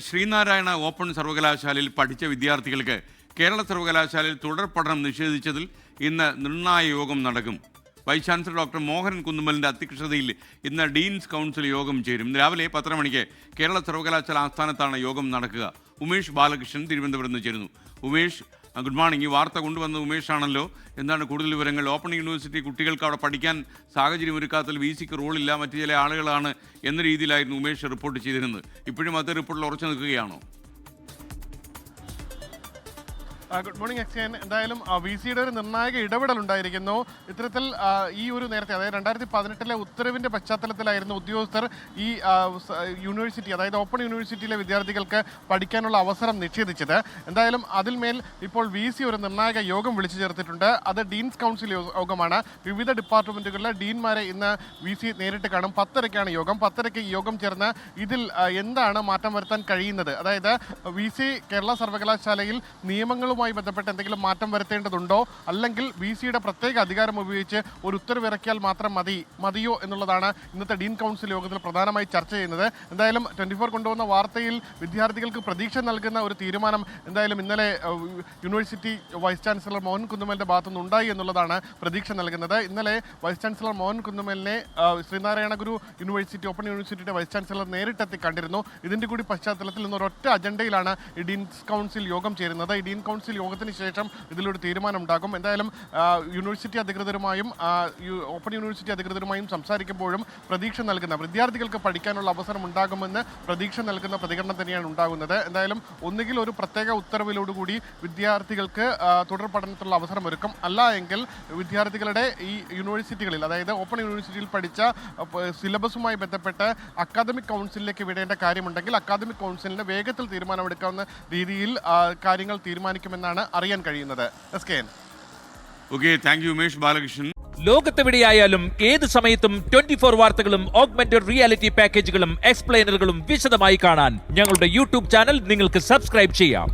Sreenarayana open സർവകലാശാലയിൽ പഠിച്ച വിദ്യാർത്ഥികൾക്ക് കേരള സർവകലാശാലയിൽ തുടർ പഠനം നിഷേധിച്ചതിൽ ഇന്ന് നിർണായക യോഗം നടക്കും. വൈസ് ചാൻസലർ ഡോക്ടർ മോഹൻ കുന്നുമ്മലിൻ്റെ അധ്യക്ഷതയിൽ ഇന്ന് ഡീൻസ് കൗൺസിൽ യോഗം ചേരും. രാവിലെ 10 മണിക്ക് കേരള സർവകലാശാല ആസ്ഥാനത്താണ് യോഗം നടക്കുക. ഉമേഷ് ബാലകൃഷ്ണൻ തിരുവനന്തപുരത്ത് നിന്ന് ചേരുന്നു. Umesh, good morning. ഈ വാർത്ത കൊണ്ടുവന്നത് ഉമേഷ് ആണല്ലോ. എന്താണ് കൂടുതൽ വിവരങ്ങൾ? ഓപ്പൺ യൂണിവേഴ്സിറ്റി കുട്ടികൾക്ക് അവിടെ പഠിക്കാൻ സാഹചര്യം ഒരുക്കാത്തതിൽ VC-ക്ക് റോളില്ല, മറ്റു ചില ആളുകളാണ് എന്ന രീതിയിലായിരുന്നു ഉമേഷ് റിപ്പോർട്ട് ചെയ്തിരുന്നത്. ഇപ്പോഴും അതേ റിപ്പോർട്ടിൽ ഉറച്ചു നിൽക്കുകയാണോ? Good morning അക്ഷയൻ. എന്തായാലും VC-യുടെ ഒരു നിർണായക ഇടപെടൽ ഉണ്ടായിരിക്കുന്നു. ഇത്തരത്തിൽ ഈ ഒരു നേരത്തെ, അതായത് 2018 ഉത്തരവിൻ്റെ പശ്ചാത്തലത്തിലായിരുന്നു ഉദ്യോഗസ്ഥർ ഈ യൂണിവേഴ്സിറ്റി, അതായത് ഓപ്പൺ യൂണിവേഴ്സിറ്റിയിലെ വിദ്യാർത്ഥികൾക്ക് പഠിക്കാനുള്ള അവസരം നിഷേധിച്ചത്. എന്തായാലും അതിന്മേൽ ഇപ്പോൾ VC ഒരു നിർണായക യോഗം വിളിച്ചു ചേർത്തിട്ടുണ്ട്. അത് ഡീൻസ് കൗൺസിൽ യോഗമാണ്. വിവിധ ഡിപ്പാർട്ട്മെൻറ്റുകളിലെ ഡീൻമാരെ ഇന്ന് VC നേരിട്ട് കാണും. 10:30ക്കാണ് യോഗം. 10:30ക്ക് ഈ യോഗം ചേർന്ന് ഇതിൽ എന്താണ് മാറ്റം വരുത്താൻ കഴിയുന്നത്, അതായത് VC കേരള സർവകലാശാലയിൽ നിയമങ്ങളുമായി ബന്ധപ്പെട്ട് എന്തെങ്കിലും മാറ്റം വരുത്തേണ്ടതുണ്ടോ, അല്ലെങ്കിൽ VC-യുടെ പ്രത്യേക അധികാരം ഉപയോഗിച്ച് ഒരു ഉത്തരവിറക്കിയാൽ മാത്രം മതിയോ എന്നുള്ളതാണ് ഇന്നത്തെ ഡീൻ കൗൺസിൽ യോഗത്തിൽ പ്രധാനമായി ചർച്ച ചെയ്യുന്നത്. എന്തായാലും 24 കൊണ്ടുവന്ന വാർത്തയിൽ വിദ്യാർത്ഥികൾക്ക് പ്രതീക്ഷ നൽകുന്ന ഒരു തീരുമാനം എന്തായാലും ഇന്നലെ യൂണിവേഴ്സിറ്റി വൈസ് ചാൻസലർ മോഹൻ കുന്നുമ്മലിൻ്റെ ഭാഗത്തുനിന്ന് ഉണ്ടായി എന്നുള്ളതാണ് പ്രതീക്ഷ നൽകുന്നത്. ഇന്നലെ വൈസ് ചാൻസലർ മോഹൻ കുന്നുമ്മലിനെ ശ്രീനാരായണ ഗുരു യൂണിവേഴ്സിറ്റി, ഓപ്പൺ യൂണിവേഴ്സിറ്റിയുടെ വൈസ് ചാൻസലർ നേരിട്ടെത്തി കണ്ടിരുന്നു. ഇതിൻ്റെ കൂടി പശ്ചാത്തലത്തിൽ ഇന്ന് ഒരൊറ്റ അജണ്ടയിലാണ് ഈ ഡീൻസ് കൗൺസിൽ യോഗം ചേരുന്നത്. ഈ ഡീൻ കൗൺസിൽ യോഗത്തിന് ശേഷം ഇതിലൊരു തീരുമാനം ഉണ്ടാകും. എന്തായാലും യൂണിവേഴ്സിറ്റി അധികൃതരുമായും ഓപ്പൺ യൂണിവേഴ്സിറ്റി അധികൃതരുമായും സംസാരിക്കുമ്പോഴും പ്രതീക്ഷ നൽകുന്ന, വിദ്യാർത്ഥികൾക്ക് പഠിക്കാനുള്ള അവസരം ഉണ്ടാകുമെന്ന് പ്രതീക്ഷ നൽകുന്ന പ്രതികരണം തന്നെയാണ് ഉണ്ടാകുന്നത്. എന്തായാലും ഒന്നുകിൽ ഒരു പ്രത്യേക ഉത്തരവിലോടുകൂടി വിദ്യാർത്ഥികൾക്ക് തുടർ പഠനത്തിലുള്ള അവസരം ഒരുക്കും, അല്ല എങ്കിൽ വിദ്യാർത്ഥികളുടെ ഈ യൂണിവേഴ്സിറ്റികളിൽ, അതായത് ഓപ്പൺ യൂണിവേഴ്സിറ്റിയിൽ പഠിച്ച സിലബസുമായി ബന്ധപ്പെട്ട് അക്കാദമിക് കൗൺസിലിലേക്ക് വിടേണ്ട കാര്യമുണ്ടെങ്കിൽ അക്കാദമിക് കൗൺസിലിന് വേഗത്തിൽ തീരുമാനമെടുക്കാവുന്ന രീതിയിൽ കാര്യങ്ങൾ തീരുമാനിക്കുമെന്നാണ് അറിയാൻ കഴിയുന്നത്. Okay, thank you Umesh Balakrishnan. ലോകത്തെവിടെയായാലും ഏത് സമയത്തും 24 വാർത്തകളും ഓഗ്മെന്റഡ് റിയാലിറ്റി പാക്കേജുകളും എക്സ്പ്ലെയിനറുകളും വിശദമായി കാണാൻ ഞങ്ങളുടെ YouTube ചാനൽ നിങ്ങൾക്ക് സബ്സ്ക്രൈബ് ചെയ്യാം.